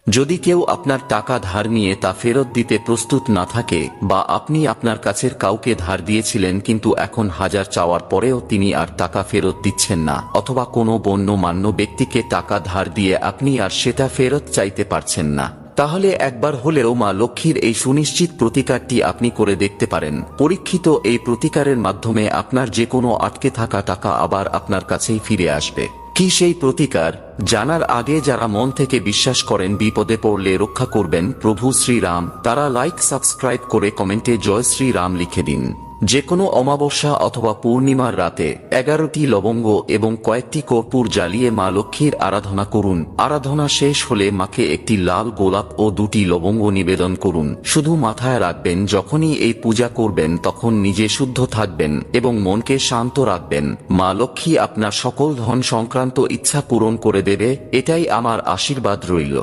যদি কেউ আপনার টাকা ধার নিয়ে তা ফেরত দিতে প্রস্তুত না থাকে, বা আপনি আপনার কাছের কাউকে ধার দিয়েছিলেন কিন্তু এখন হাজার চাওয়ার পরেও তিনি আর টাকা ফেরত দিচ্ছেন না, অথবা কোনো গণ্যমান্য ব্যক্তিকে টাকা ধার দিয়ে আপনি আর সেটা ফেরত চাইতে পারছেন না, তাহলে একবার হলেও মা লক্ষ্মীর এই সুনিশ্চিত প্রতিকারটি আপনি করে দেখতে পারেন। পরীক্ষিত এই প্রতিকারের মাধ্যমে আপনার যে কোনো আটকে থাকা টাকা আবার আপনার কাছেই ফিরে আসবে। কি সেই প্রতিকার জানার আগে যারা মন থেকে বিশ্বাস করেন বিপদে পড়লে রক্ষা করবেন প্রভু শ্রীরাম, তারা লাইক সাবস্ক্রাইব করে কমেন্টে জয় শ্রীরাম লিখে দিন। যে কোনো অমাবস্যা অথবা পূর্ণিমার রাতে 11টি লবঙ্গ এবং কয়েকটি কর্পূর জ্বালিয়ে মা লক্ষ্মীর আরাধনা করুন। আরাধনা শেষ হলে মাকে একটি লাল গোলাপ ও 2টি লবঙ্গ নিবেদন করুন। শুধু মাথায় রাখবেন, যখনই এই পূজা করবেন তখন নিজে শুদ্ধ থাকবেন এবং মনকে শান্ত রাখবেন। মা লক্ষ্মী আপনার সকল ধন সংক্রান্ত ইচ্ছা পূরণ করে দেবে, এটাই আমার আশীর্বাদ রইল।